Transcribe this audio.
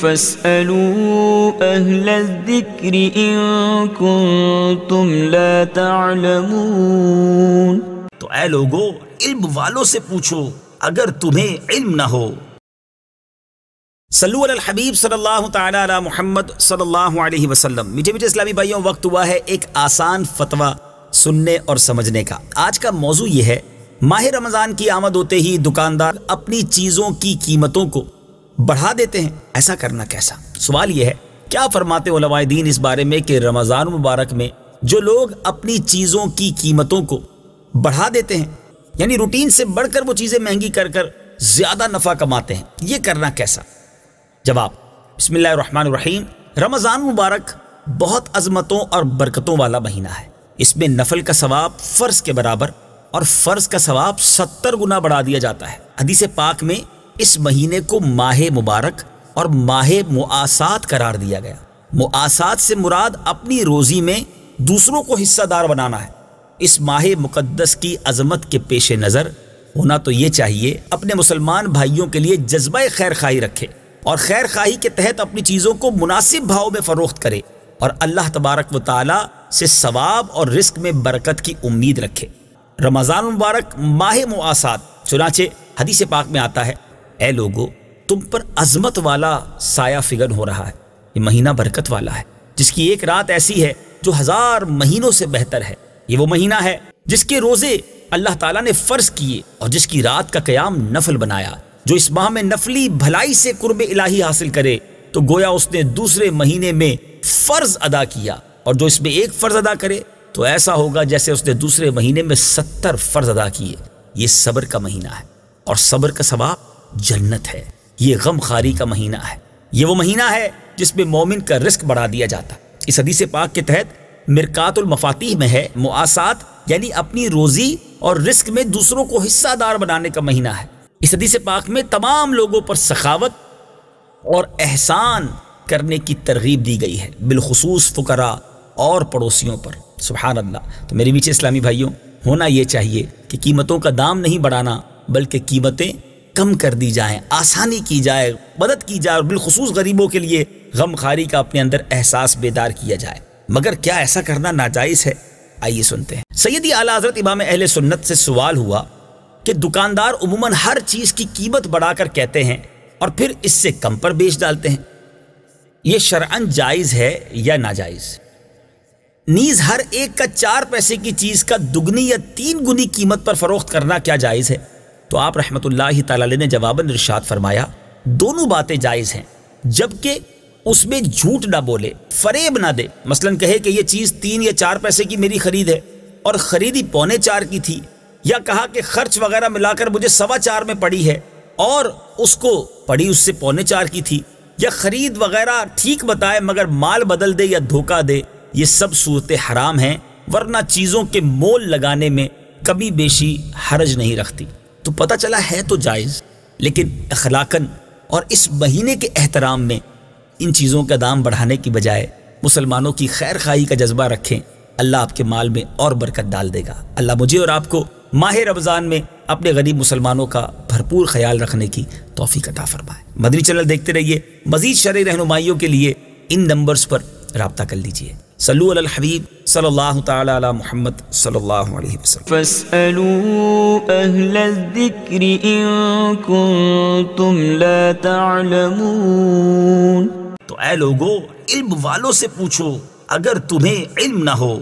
فاسألوا أهل الذكر إن كنتم لا تعلمون۔ تو اے لوگو علم والوں سے پوچھو اگر تمہیں علم نہ ہو۔ صلو علی الحبیب صلی اللہ تعالی علی محمد صلی اللہ علیہ وسلم۔ میٹھے میٹھے اسلامی بھائیوں، وقت ہوا ہے ایک آسان فتویٰ سننے اور سمجھنے کا۔ آج کا موضوع یہ ہے، ماہ رمضان کی آمد ہوتے ہی دکاندار اپنی چیزوں کی قیمتوں کو بڑھا دیتے ہیں، ایسا کرنا کیسا؟ سوال یہ ہے، کیا فرماتے علماء دین اس بارے میں کہ رمضان مبارک میں جو لوگ اپنی چیزوں کی قیمتوں کو بڑھا دیتے ہیں، یعنی روٹین سے بڑھ کر وہ چیزیں مہنگی کر کر زیادہ نفع کماتے ہیں، یہ کرنا کیسا؟ جواب، بسم اللہ الرحمن الرحیم۔ رمضان مبارک بہت عظمتوں اور برکتوں والا مہینہ ہے۔ اس میں نفل کا ثواب فرض کے برابر اور فرض کا ثواب 70 گنا بڑھا دیا جاتا ہے۔ حدیث پاک میں اس مہینے کو ماہ مبارک اور ماہ مؤاسات قرار دیا گیا۔ مؤاسات سے مراد اپنی روزی میں دوسروں کو حصہ دار بنانا ہے۔ اس ماہ مقدس کی عظمت کے پیش نظر ہونا تو یہ چاہیے اپنے مسلمان بھائیوں کے لیے جذبہ خیر خواہی رکھے اور خیر خواہی کے تحت اپنی چیزوں کو مناسب بھاؤ میں فروخت کرے اور اللہ تبارک و تعالی سے ثواب اور رزق میں برکت کی امید رکھے۔ رمضان مبارک ماہ مؤاسات، چنانچہ حدیث پاک میں آتا ہے، اے لوگو تم پر عظمت والا سایہ فگن ہو رہا ہے۔ یہ مہینہ برکت والا ہے جس کی ایک رات ایسی ہے جو 1000 مہینوں سے بہتر ہے۔ یہ وہ مہینہ ہے جس کے روزے اللہ تعالیٰ نے فرض کیے اور جس کی رات کا قیام نفل بنایا۔ جو اس ماہ میں نفلی بھلائی سے قرب الہی حاصل کرے تو گویا اس نے دوسرے مہینے میں فرض ادا کیا، اور جو اس میں ایک فرض ادا کرے تو ایسا ہوگا جیسے اس نے دوسرے مہینے میں 70 فرض ادا کیے۔ یہ صبر کا مہینہ ہے اور صبر کا ثواب جنت ہے۔ یہ غم خاری کا مہینہ ہے۔ یہ وہ مہینہ ہے جس میں مومن کا رزق بڑھا دیا جاتا ہے۔ اس حدیث پاک کے تحت مرکات المفاتیح میں ہے، مؤاسات یعنی اپنی روزی اور رزق میں دوسروں کو حصہ دار بنانے کا مہینہ ہے۔ اس حدیث پاک میں تمام لوگوں پر سخاوت اور احسان کرنے کی ترغیب دی گئی ہے، بالخصوص فقراء اور پڑوسیوں پر۔ سبحان اللہ۔ تو میرے میٹھے اسلامی بھائیوں، ہونا یہ چاہیے کہ قیمتوں کا دام نہیں بڑھانا بلکہ قیمتیں کم کر دی جائیں، آسانی کی جائے، مدد کی جائے، اور بالخصوص غریبوں کے لیے غم خاری کا اپنے اندر احساس بیدار کیا جائے۔ مگر کیا ایسا کرنا ناجائز ہے؟ آئیے سنتے ہیں۔ سیدی اعلیٰ حضرت امام اہل سنت سے سوال ہوا کہ دکاندار عموماً ہر چیز کی قیمت بڑھا کر کہتے ہیں اور پھر اس سے کم پر بیچ ڈالتے ہیں، یہ شرعاً جائز ہے یا ناجائز؟ نیز ہر ایک کا 4 پیسے کی چیز کا دگنی یا 3 گنی قیمت پر فروخت کرنا کیا جائز ہے؟ تو آپ رحمۃ اللہ تعالی علیہ نے جواباً ارشاد فرمایا، دونوں باتیں جائز ہیں، جبکہ اس میں جھوٹ نہ بولے، فریب نہ دے۔ مثلاً کہے کہ یہ چیز 3 یا 4 پیسے کی میری خرید ہے اور خریدی 3.25 کی تھی، یا کہا کہ خرچ وغیرہ ملا کر مجھے 4.25 میں پڑی ہے اور اس کو پڑی اس سے 3.25 کی تھی، یا خرید وغیرہ ٹھیک بتائے مگر مال بدل دے یا دھوکہ دے، یہ سب صورتیں حرام ہیں، ورنہ چیزوں کے مول لگانے میں کبھی بیشی حرج نہیں رکھتی۔ تو پتہ چلا ہے تو جائز، لیکن اخلاقاً اور اس مہینے کے احترام میں ان چیزوں کا دام بڑھانے کی بجائے مسلمانوں کی خیر خواہی کا جذبہ رکھیں، اللہ آپ کے مال میں اور برکت ڈال دے گا۔ اللہ مجھے اور آپ کو ماہ رمضان میں اپنے غریب مسلمانوں کا بھرپور خیال رکھنے کی توفیق عطا فرمائے۔ مدنی چینل دیکھتے رہیے، مزید شرعی رہنمائیوں کے لیے ان نمبرز پر رابطہ کر لیجئے۔ صلو علی الحبیب صلی اللہ تعالی علی محمد صلی اللہ علیہ وسلم۔ فاسألوا أهل الذكر إن كنتم لا تعلمون۔ تو اے لوگو علم والوں سے پوچھو اگر تمہیں علم نہ ہو۔